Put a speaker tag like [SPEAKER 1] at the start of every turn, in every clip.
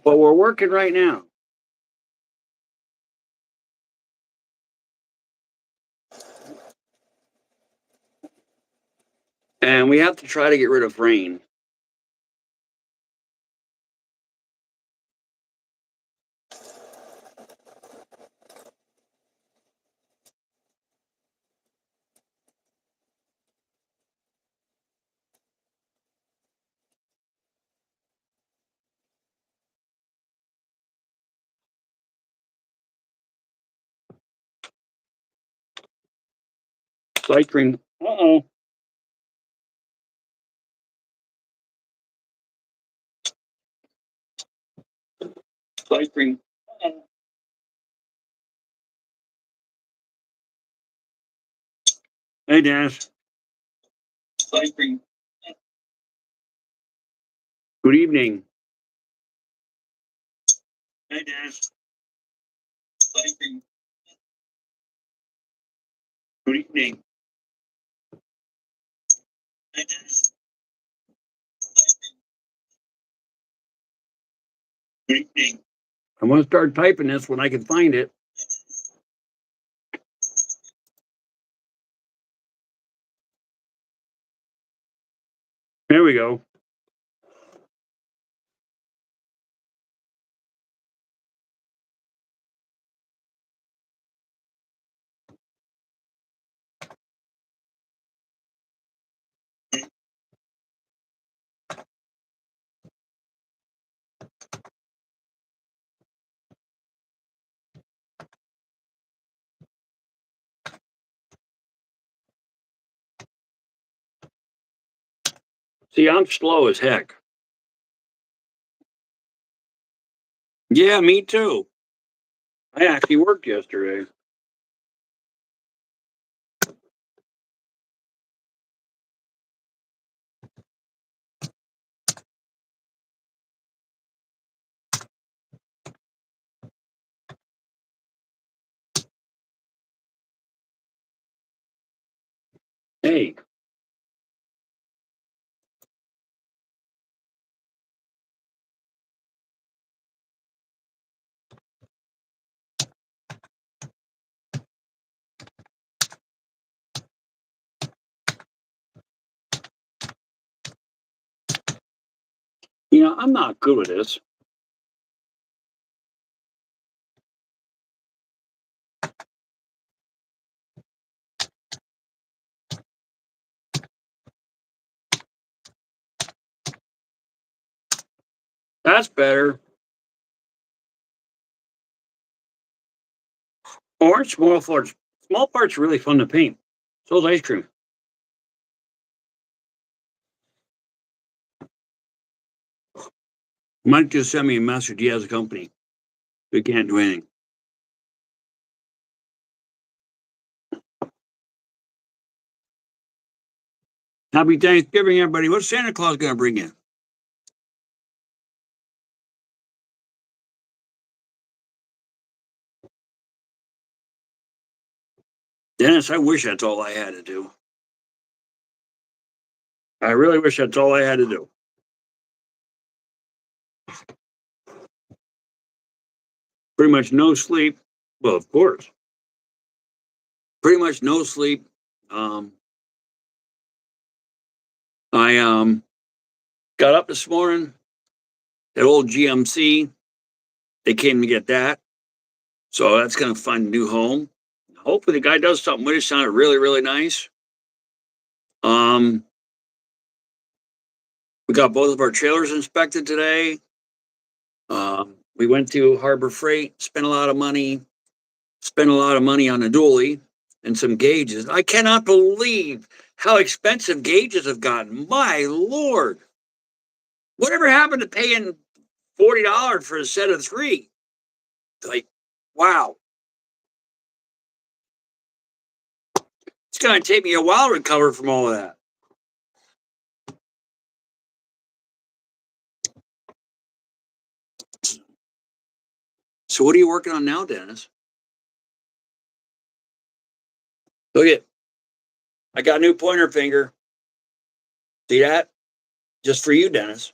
[SPEAKER 1] But we're working right now. And we have to try to get rid of rain. Cycling. Uh-oh. Cycling. Uh-oh. Hey, Dennis. Cycling. Good evening. Hey, Dennis. Cycling. Good evening. Hey, Dennis. Good evening. I'm going to start typing this when I can find it. There we go. See, I'm slow as heck. Yeah, me too. I actually worked yesterday. Hey. I'm not good at this. That's better. Orange small parts. Small parts are really fun to paint. So is ice cream. Mike just sent me a message. He has a company. We can't do anything. Happy Thanksgiving, everybody. What's Santa Claus going to bring in? Dennis, I wish that's all I had to do. I really wish that's all I had to do. Pretty much no sleep. Well, of course. Pretty much no sleep. I got up this morning. That old GMC, they came to get that. So that's going to find a new home. Hopefully the guy does something with it. Sounded really, really nice. We got both of our trailers inspected today. We went to Harbor Freight, spent a lot of money on a dually and some gauges. I cannot believe how expensive gauges have gotten. My Lord. Whatever happened to paying $40 for a set of 3? Like, wow. It's going to take me a while to recover from all of that. So what are you working on now, Dennis? Look at, I got a new pointer finger. See that? Just for you, Dennis.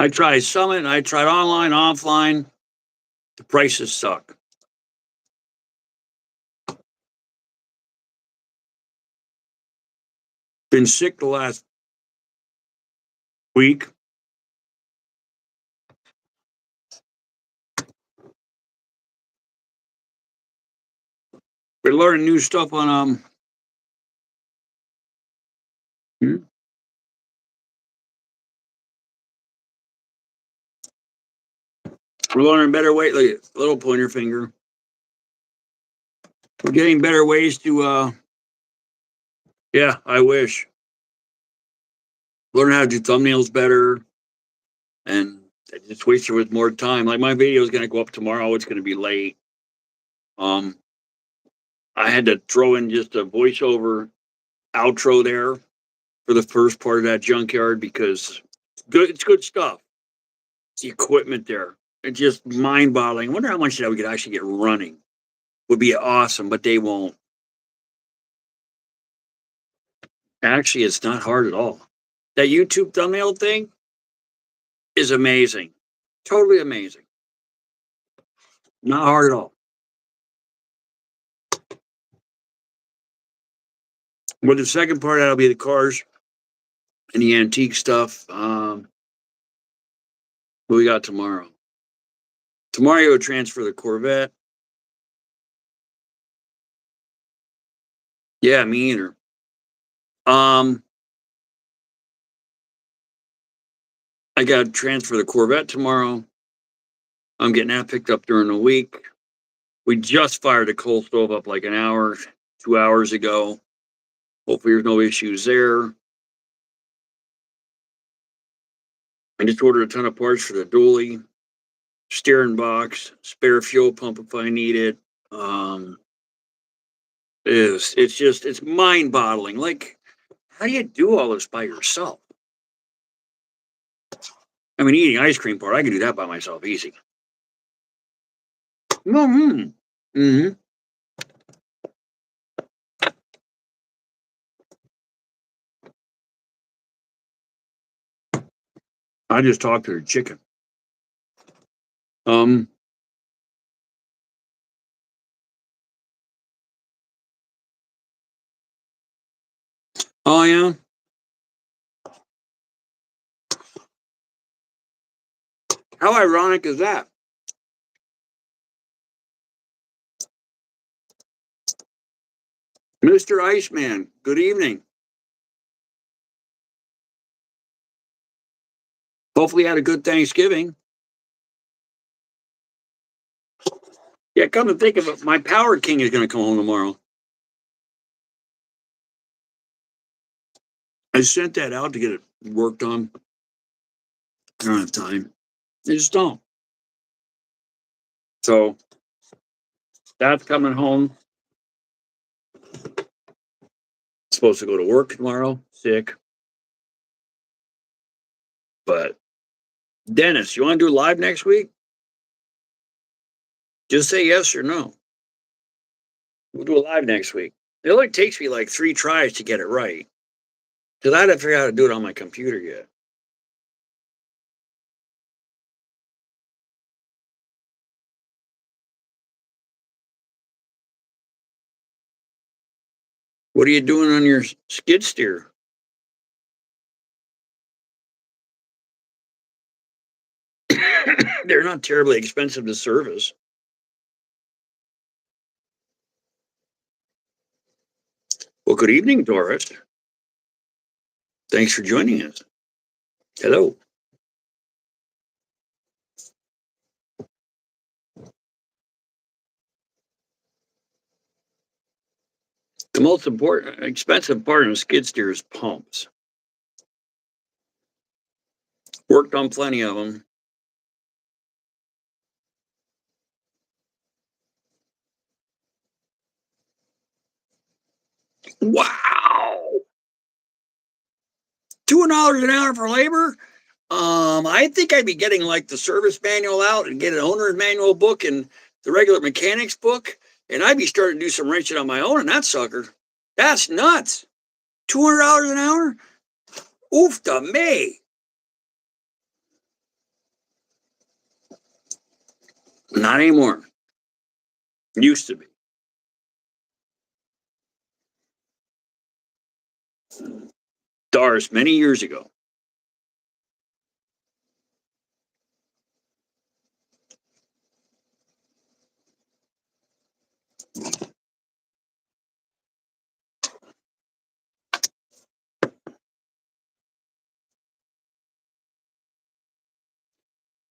[SPEAKER 1] I tried Summit. I tried online, offline. The prices suck. Been sick the last week. Been learning new stuff on hmm? We're learning better way. Like little pointer finger. We're getting better ways to. Yeah, I wish learn how to do thumbnails better, and I just wish there was more time. Like my video is going to go up tomorrow. It's going to be late. Um, I had to throw in just a voiceover outro there for the first part of that junkyard because it's good stuff. It's the equipment there. It's just mind boggling. I wonder how much that we could actually get running. Would be awesome, but they won't. Actually, it's not hard at all. That YouTube thumbnail thing is amazing. Totally amazing. Not hard at all. But the second part, that'll be the cars and the antique stuff. What we got tomorrow? Tomorrow, you'll transfer the Corvette. Yeah, me either. I got to transfer the Corvette tomorrow. I'm getting that picked up during the week. We just fired the coal stove up like an hour, 2 hours ago. Hopefully, there's no issues there. I just ordered a ton of parts for the dually, steering box, spare fuel pump if I need it. It's mind boggling. Like, how do you do all this by yourself? I mean, eating ice cream part, I can do that by myself easy. Mm-hmm. Mm-hmm. I just talked to the chicken. Um, oh yeah. How ironic is that? Mr. Iceman, good evening. Hopefully you had a good Thanksgiving. Yeah, come to think of it, my Power King is going to come home tomorrow. I sent that out to get it worked on. I don't have time. I just don't. So that's coming home. Supposed to go to work tomorrow, sick. But Dennis, you want to do live next week? Just say yes or no. We'll do a live next week. It only takes me like 3 tries to get it right. Because I haven't figured out how to do it on my computer yet. What are you doing on your skid steer? They're not terribly expensive to service. Well, good evening, Doris. Thanks for joining us. Hello. The most important, expensive part of a skid steer is pumps. Worked on plenty of them. Wow. $200 an hour for labor? I think I'd be getting like the service manual out and get an owner's manual book and the regular mechanics book, and I'd be starting to do some wrenching on my own in that sucker. That's nuts. $200 an hour? Oof to me. Not anymore. Used to be. Stars many years ago.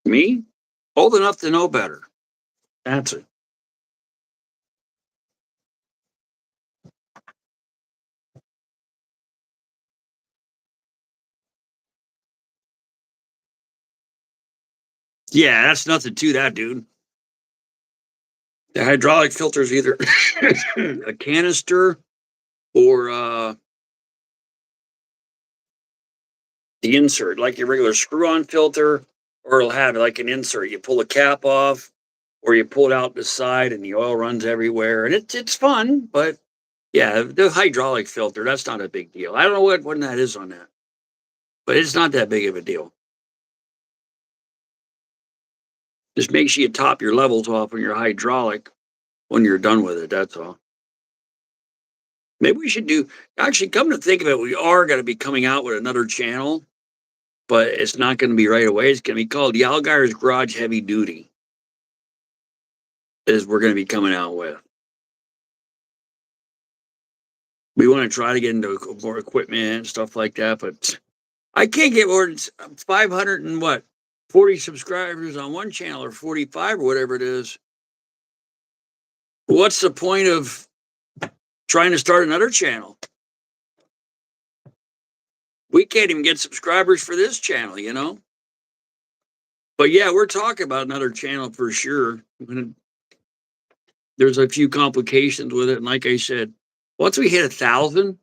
[SPEAKER 1] Me? Old enough to know better. That's it. Yeah, that's nothing to that, dude. The hydraulic filter is either a canister or the insert, like your regular screw-on filter, or it'll have like an insert. You pull the cap off, or you pull it out the side, and the oil runs everywhere, and it's fun. But yeah, the hydraulic filter, that's not a big deal. I don't know what one that is on that, but it's not that big of a deal. Just make sure you top your levels off on your hydraulic when you're done with it. That's all. Maybe we should do. Actually, come to think of it, we are going to be coming out with another channel, but it's not going to be right away. It's going to be called the Allgaiers Garage Heavy Duty. Is we're going to be coming out with. We want to try to get into more equipment and stuff like that, but I can't get more than 500 and what 40 subscribers on one channel or 45 or whatever it is. What's the point of trying to start another channel? We can't even get subscribers for this channel, you know? But yeah, we're talking about another channel for sure. There's a few complications with it. And like I said, once we hit 1,000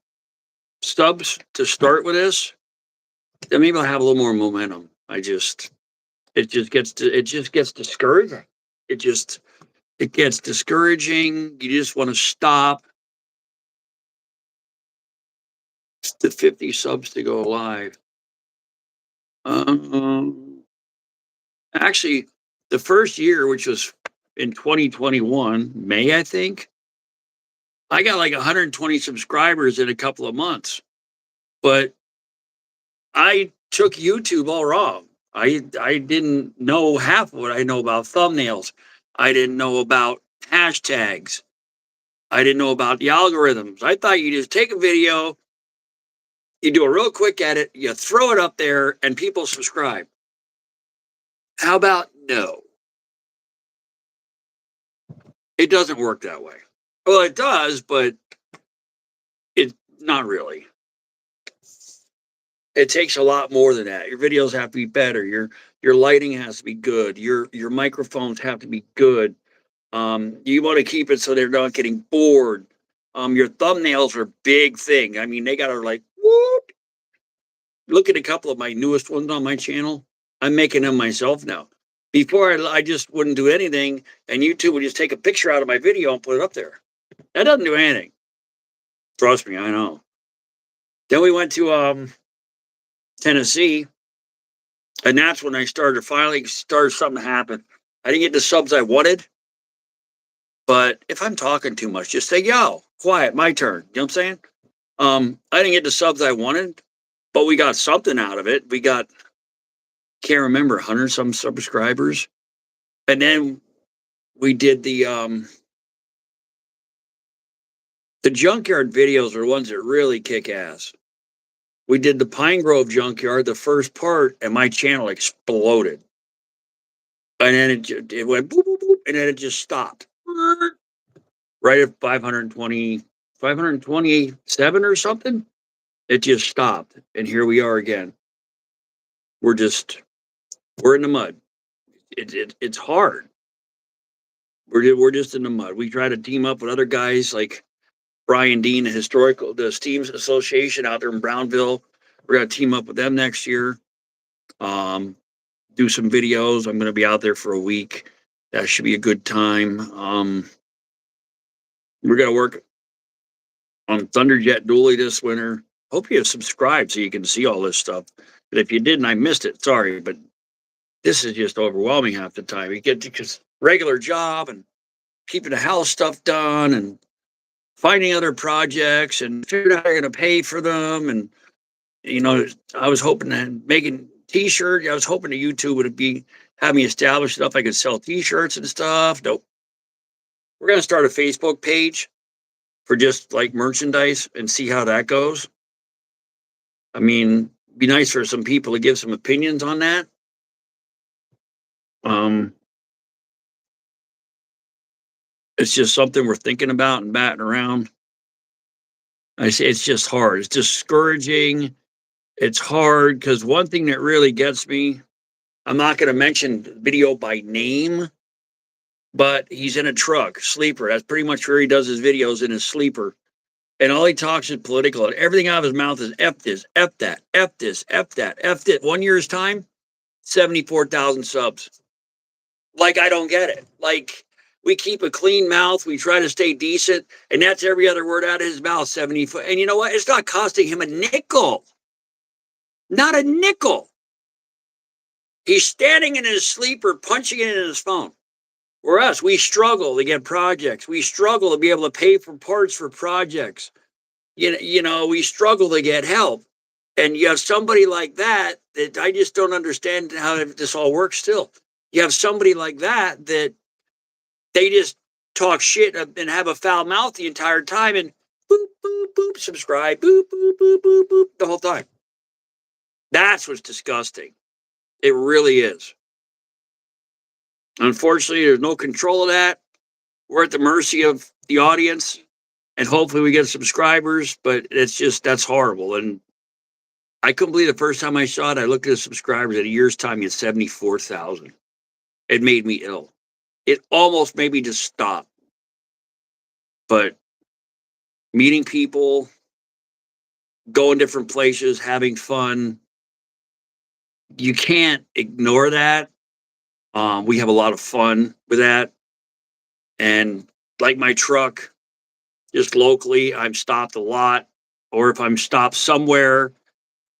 [SPEAKER 1] subs to start with this, then maybe I'll have a little more momentum. It just gets discouraging. It gets discouraging. You just want to stop. The 50 subs to go live. Actually, the first year, which was in 2021, May, I think, I got like 120 subscribers in a couple of months. But I took YouTube all wrong. I didn't know half of what I know about thumbnails. I didn't know about hashtags. I didn't know about the algorithms. I thought you just take a video, you do a real quick edit, you throw it up there, and people subscribe. How about no? It doesn't work that way. Well, it does, but it's not really. It takes a lot more than that. Your videos have to be better. Your lighting has to be good. Your microphones have to be good. You want to keep it so they're not getting bored. Your thumbnails are a big thing. I mean, they got to like whoop. Look at a couple of my newest ones on my channel. I'm making them myself now. Before I just wouldn't do anything, and YouTube would just take a picture out of my video and put it up there. That doesn't do anything. Trust me, I know. Then we went to Tennessee, and that's when I started something to happen. I didn't get the subs I wanted, but if I'm talking too much, just say, yo, quiet, my turn. You know what I'm saying? I didn't get the subs I wanted, but we got something out of it. We got, can't remember, 100 some subscribers. And then we did the junkyard videos are the ones that really kick ass. We did the Pine Grove junkyard, the first part, and my channel exploded. And then it went boop, boop, boop, and then it just stopped. Right at 527 or something. It just stopped. And here we are again. We're in the mud. It's hard. We're just in the mud. We try to team up with other guys like Brian Dean, the Steams Association out there in Brownville. We're gonna team up with them next year. Do some videos. I'm gonna be out there for a week. That should be a good time. We're gonna work on Thunderjet Dually this winter. Hope you have subscribed so you can see all this stuff. But if you didn't, I missed it. Sorry, but this is just overwhelming half the time. You get because regular job and keeping the house stuff done and finding other projects and figuring out how you're going to pay for them. And, you know, I was hoping that making t-shirts, I was hoping that YouTube would have me established enough I could sell t-shirts and stuff. Nope. We're going to start a Facebook page for just like merchandise and see how that goes. I mean, be nice for some people to give some opinions on that. Um, it's just something we're thinking about and batting around. I say it's just hard. It's discouraging. It's hard because one thing that really gets me, I'm not going to mention the video by name, but he's in a truck, sleeper. That's pretty much where he does his videos, in his sleeper. And all he talks is political. And everything out of his mouth is F this, F that, F this, F that, F it. 1 year's time, 74,000 subs. Like, I don't get it. Like, we keep a clean mouth. We try to stay decent. And that's every other word out of his mouth, 70. And you know what? It's not costing him a nickel. Not a nickel. He's standing in his sleeper, punching it in his phone. Whereas we struggle to get projects. We struggle to be able to pay for parts for projects. You know, we struggle to get help. And you have somebody like that I just don't understand how this all works still. You have somebody like that they just talk shit and have a foul mouth the entire time and boop, boop, boop, subscribe, boop, boop, boop, boop, boop, the whole time. That's what's disgusting. It really is. Unfortunately, there's no control of that. We're at the mercy of the audience, and hopefully we get subscribers, but that's horrible. And I couldn't believe the first time I saw it. I looked at the subscribers at a year's time, it's 74,000. It made me ill. It almost made me just stop. But meeting people, going different places, having fun, you can't ignore that. We have a lot of fun with that. And like my truck, just locally, I'm stopped a lot. Or if I'm stopped somewhere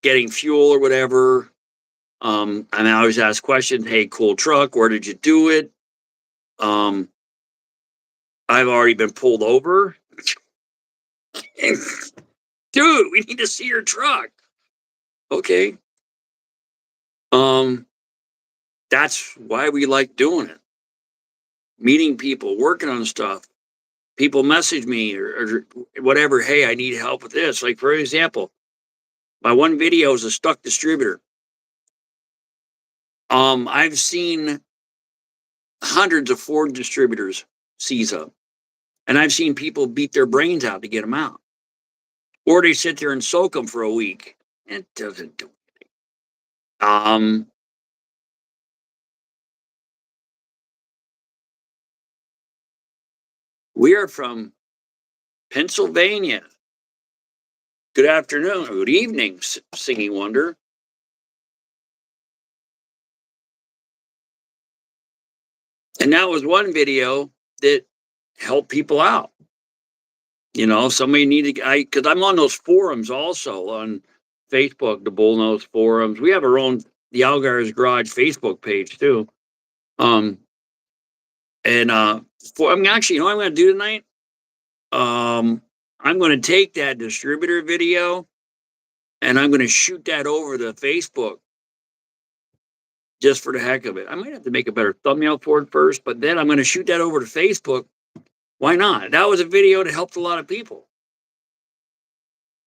[SPEAKER 1] getting fuel or whatever, and I always ask questions. Hey, cool truck. Where did you do it? I've already been pulled over. Dude, we need to see your truck. Okay. That's why we like doing it. Meeting people, working on stuff. People message me or whatever. Hey, I need help with this. Like, for example, my one video is a stuck distributor. I've seen hundreds of Ford distributors seize up, and I've seen people beat their brains out to get them out, or they sit there and soak them for a week. It doesn't do anything. We are from Pennsylvania. Good afternoon, or good evening, Singing Wonder. And that was one video that helped people out. You know, somebody needed, because I'm on those forums also on Facebook, the Bullnose forums. We have our own, the Allgaiers Garage Facebook page too. Actually, you know what I'm going to do tonight? I'm going to take that distributor video and I'm going to shoot that over to Facebook just for the heck of it. I might have to make a better thumbnail for it first, but then I'm going to shoot that over to Facebook. Why not? That was a video that helped a lot of people.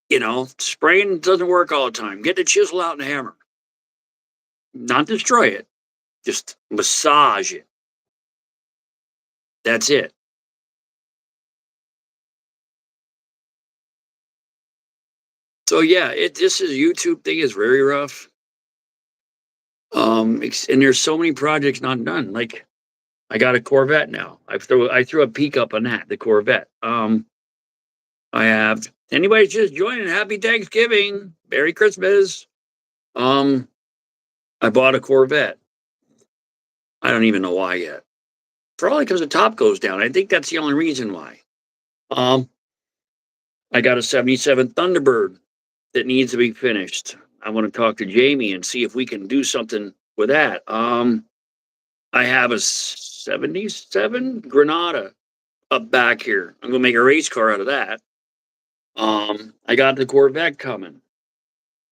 [SPEAKER 1] You know, spraying doesn't work all the time. Get the chisel out and the hammer. Not destroy it, just massage it. That's it. So yeah, this is YouTube thing is very rough. And there's so many projects not done. Like I got a Corvette now. I threw a peek up on that, the Corvette. I have anybody's just joining. Happy Thanksgiving. Merry Christmas. I bought a Corvette. I don't even know why yet. Probably because the top goes down. I think that's the only reason why. I got a 77 Thunderbird that needs to be finished. I want to talk to Jamie and see if we can do something with that. I have a 77 Granada up back here. I'm gonna make a race car out of that. I got the Corvette coming.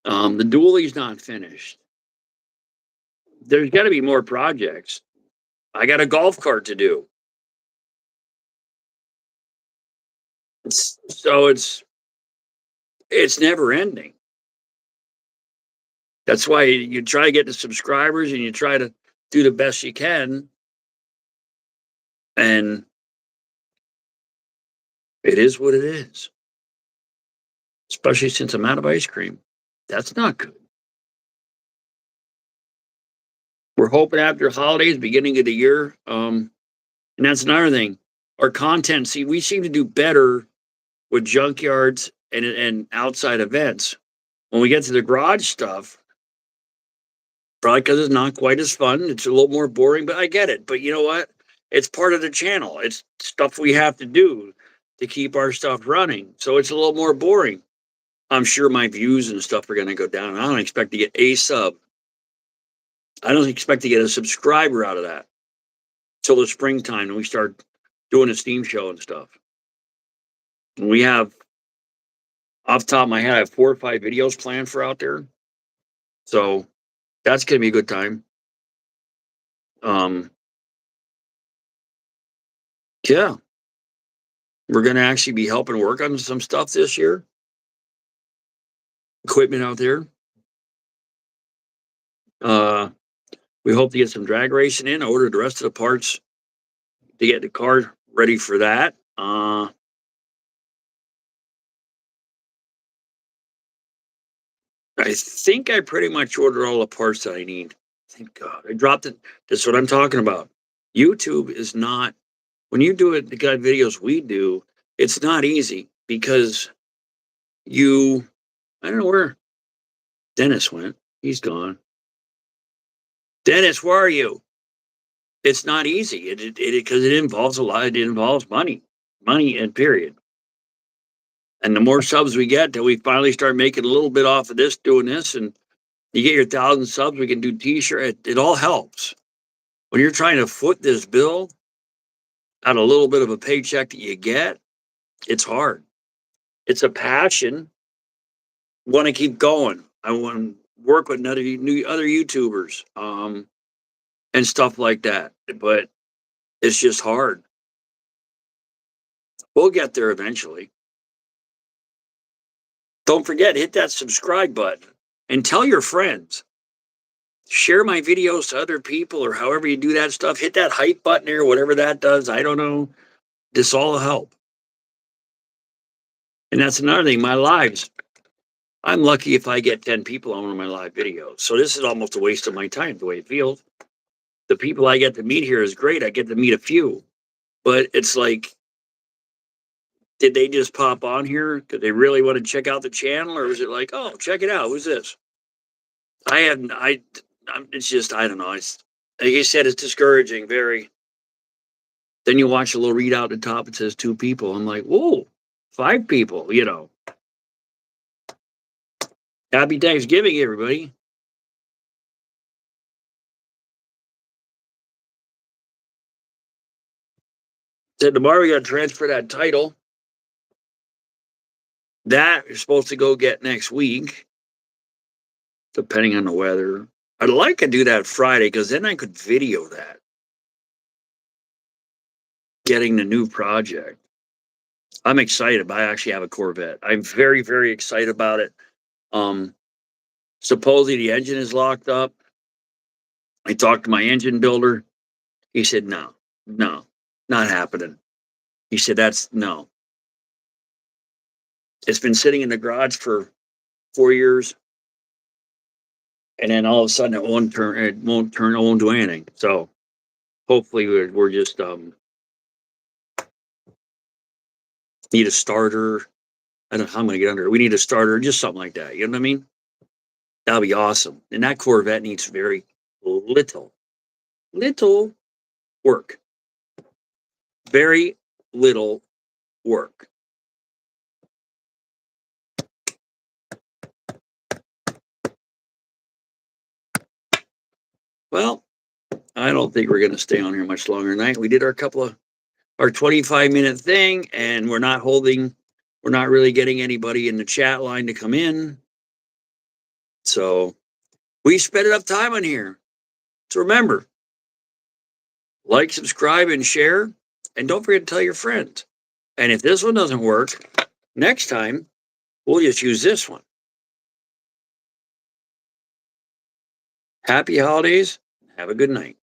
[SPEAKER 1] The dually's not finished. There's got to be more projects. I got a golf cart to do. So it's never ending. That's why you try to get the subscribers and you try to do the best you can. And it is what it is, especially since I'm out of ice cream. That's not good. We're hoping after holidays, beginning of the year. And that's another thing. Our content, see, we seem to do better with junkyards and outside events. When we get to the garage stuff, probably because it's not quite as fun. It's a little more boring, but I get it. But you know what? It's part of the channel. It's stuff we have to do to keep our stuff running. So it's a little more boring. I'm sure my views and stuff are going to go down. I don't expect to get a sub. I don't expect to get a subscriber out of that till the springtime when we start doing a Steam show and stuff. We have, off the top of my head, I have 4 or 5 videos planned for out there. So that's going to be a good time. Um, yeah, we're going to actually be helping work on some stuff this year. Equipment out there. We hope to get some drag racing in. I ordered the rest of the parts to get the car ready for that. I think I pretty much ordered all the parts that I need. Thank God. I dropped it. That's what I'm talking about. YouTube is not, when you do it, the kind of videos we do, it's not easy because I don't know where Dennis went. He's gone. Dennis, where are you? It's not easy. Because it involves a lot. It involves money and period. And the more subs we get, till we finally start making a little bit off of this, doing this, and you get your 1,000 subs, we can do t-shirt. It all helps. When you're trying to foot this bill out a little bit of a paycheck that you get, it's hard. It's a passion. Want to keep going. I want to work with other YouTubers, and stuff like that. But it's just hard. We'll get there eventually. Don't forget, hit that subscribe button and tell your friends. Share my videos to other people, or however you do that stuff. Hit that hype button there, whatever that does. I don't know. This all help. And that's another thing. My lives, I'm lucky if I get 10 people on one of my live videos. So this is almost a waste of my time, the way it feels. The people I get to meet here is great. I get to meet a few. But it's like, did they just pop on here? Did they really want to check out the channel? Or was it like, oh, check it out. Who's this? It's just, I don't know. It's, like you said, it's discouraging, very. Then you watch a little readout at the top. It says 2 people. I'm like, whoa, 5 people, Happy Thanksgiving, everybody. Said tomorrow we got to transfer that title. That you're supposed to go get next week, depending on the weather. I'd like to do that Friday because then I could video that. Getting the new project. I'm excited, but I actually have a Corvette. I'm very, very excited about it. Supposedly the engine is locked up. I talked to my engine builder. He said, no, not happening. He said, no. It's been sitting in the garage for 4 years. And then all of a sudden it won't do anything. So hopefully we're just, need a starter. I don't know how I'm going to get under it. We need a starter, just something like that. You know what I mean? That'll be awesome. And that Corvette needs very little work. Very little work. Well, I don't think we're going to stay on here much longer tonight. We did our 25-minute thing, and we're not really getting anybody in the chat line to come in. So we spent enough time on here. So remember, like, subscribe, and share. And don't forget to tell your friends. And if this one doesn't work, next time, we'll just use this one. Happy holidays. Have a good night.